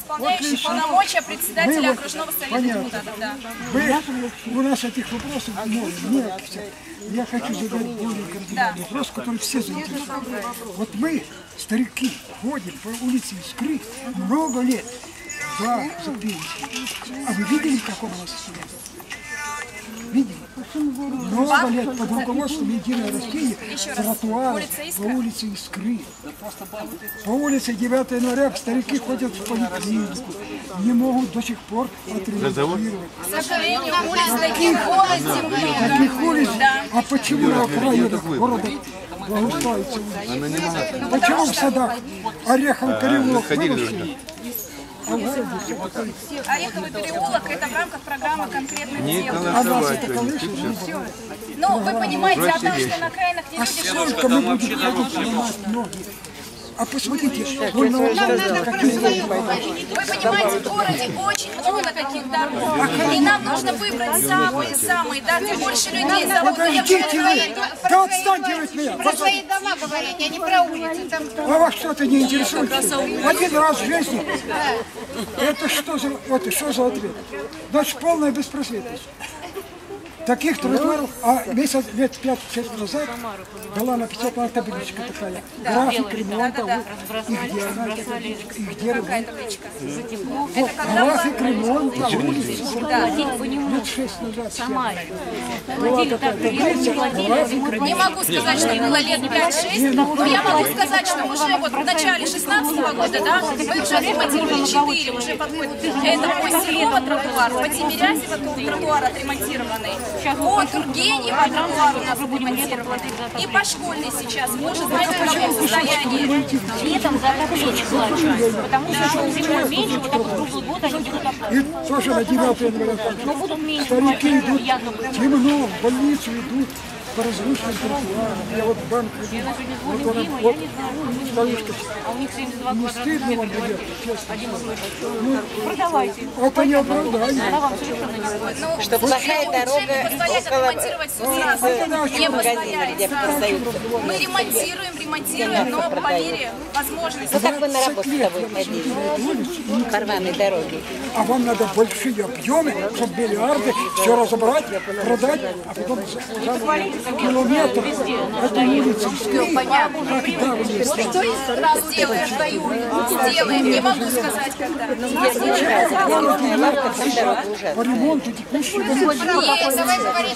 исполняющий полномочия председателя окружного совета депутатов. Да. У нас этих вопросов нет. Я хочу задать более кардинальный вопрос, который все заинтересованы. Вот мы, старики, ходим по улице Искры много лет. Да, за пенсию. А вы видели, как он у нас студент? Видели? Много лет под руководством Единой России тротуары по улице Искры. По улице 9 января старики ходят в поликлинику. Не могут до сих пор отремонтировать. К сожалению, улиц таких улиц. А почему на окраинах города благоустраиваются улицы? Почему в садах Орехов переулок выращен? Ореховый переулок – это в рамках программы конкретных дел. Ну, вы понимаете о том, что на окраинах не люди живут. Сколько мы будем ходить понимать ноги? А посмотрите, Вы понимаете, в городе очень много таких дорог. И нам нужно выбрать самые, да, где больше людей зовут. подождите вы! Да отстаньте вы от меня! Про свои дома говорить, а не про улицы. Там... А вас что-то не интересует? Один раз в жизни? Это что за ответ? Значит, полная беспросветность. Таких тротуаров, месяц, лет 5-6 назад была напечатана табличка такая. График ремонта, и где она, и где ремонт. График ремонта улицы. Лет 6 назад. Была такая таблица. Не могу сказать, что было лет 5-6, но я могу сказать, что уже вот в начале 16-го года, да, мы уже отремонтировали 4, уже подходит. Это по Селова тротуар, по Тимирязева тротуар отремонтированный. По Тургенева тротуар у нас отремонтированный. И по Школьной сейчас. Мы уже знаем, в каком состоянии. Летом за отопление плачут, потому что зимой меньше, вот так круглый год они будут оплачивать. И тоже на 9 января. Но будут меньше. Старики идут темно, в больницу идут по разрушенным тротуарам. Я вот банк иду. Вот она, вот, старушка. А у них 72 Не квадратных стыдно вам, метра. ребята, честно. Продавайте. Это не оправдание. Она вам совершенно не стоит. Что плохая дорога Отремонтировать все сразу. Не позволяется. Мы ремонтируем, но по мере возможности. Ну как вы на работу с тобой ходили? По рваной дороге. А вам надо большие объемы, чтобы миллиарды все разобрать, продать, а потом за километр эту улицу. Сделаем, не могу сказать, когда. По ремонту текущего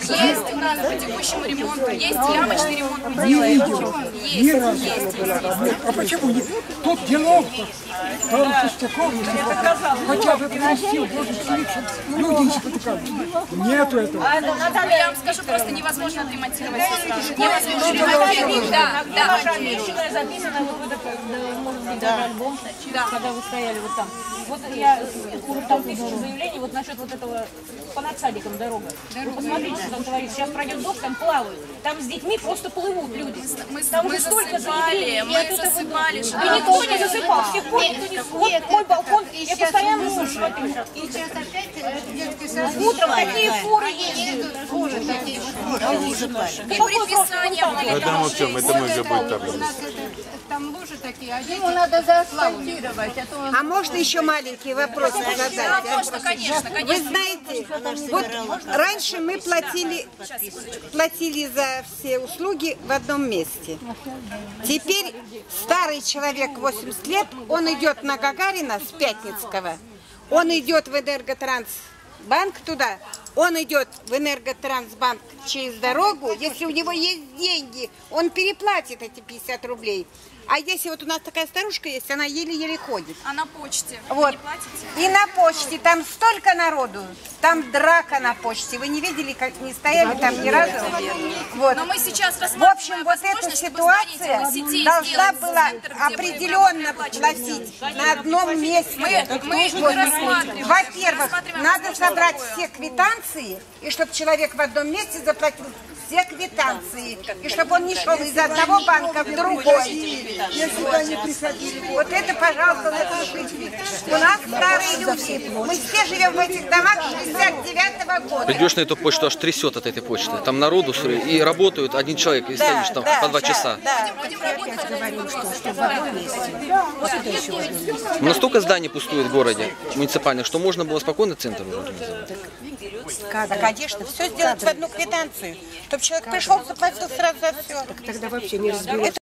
Есть у нас по текущему ремонту, есть ямочный ремонт, мы не делаем. видел. Ни разу. Нет. А почему не? Тут делов-то. Пару пустяков, хотя бы принести, боже, чтобы люди не спотыкались. Нету этого. Я вам скажу, просто невозможно отремонтировать все сразу. Невозможно ремонтировать. Да. Женщина записана вот в этот, может быть, даже альбом, когда вы стояли вот там. Вот я, там 1000 заявлений вот насчет вот этого по надсадикам дорога. Вы посмотрите, что там творится. Сейчас пройдет дождь, там плавают. Там с детьми просто плывут люди. Там уже столько заявлений. Мы засыпали. И никто не засыпал. С тех пор никто не... Вот мой балкон, я постоянно смотрю. И сейчас опять детский сад. Утром такие фуры ездят. И предписания были. Это во всем, это мы заботим. Там лужи такие, а Ему надо заасфальтировать, а то он... А можно еще маленький вопрос задать? Да, можно, конечно. Вы знаете, вот раньше мы платили за все услуги в одном месте. Теперь старый человек 80 лет, он идет на Гагарина с Пятницкого, он идет в Энерготрансбанк туда, он идет в Энерготрансбанк через дорогу, если у него есть деньги, он переплатит эти 50 рублей. А если вот у нас такая старушка есть, она еле-еле ходит. А на почте Вот. не платите? И на почте там столько народу, там драка на почте. Вы не видели, как не стояли там ни разу? Вот. Но мы сейчас В рассматриваем общем, вот эта возможность, чтобы ситуация звонить сетей, должна сделать была центр, где мы определенно оплачиваем. платить на одном месте. Мы рассматриваем. Во-первых, Рассматриваем надо возможность собрать такое. все квитанции, и чтобы человек в одном месте заплатил все квитанции, и чтобы он не шел из одного банка в другой. Если бы они приходили. Вот это, пожалуйста, напишите. У нас старые люди. Мы все живем в этих домах 69-го года. Придешь на эту почту, аж трясет от этой почты. Там народу и работают один человек, и стоишь там по 2 часа. Настолько зданий пустует в городе муниципальных, что можно было спокойно центр уже организовать. Да, конечно, все сделать в одну квитанцию. Чтобы человек пришел, заплатил сразу за все. Тогда вообще не разберешь.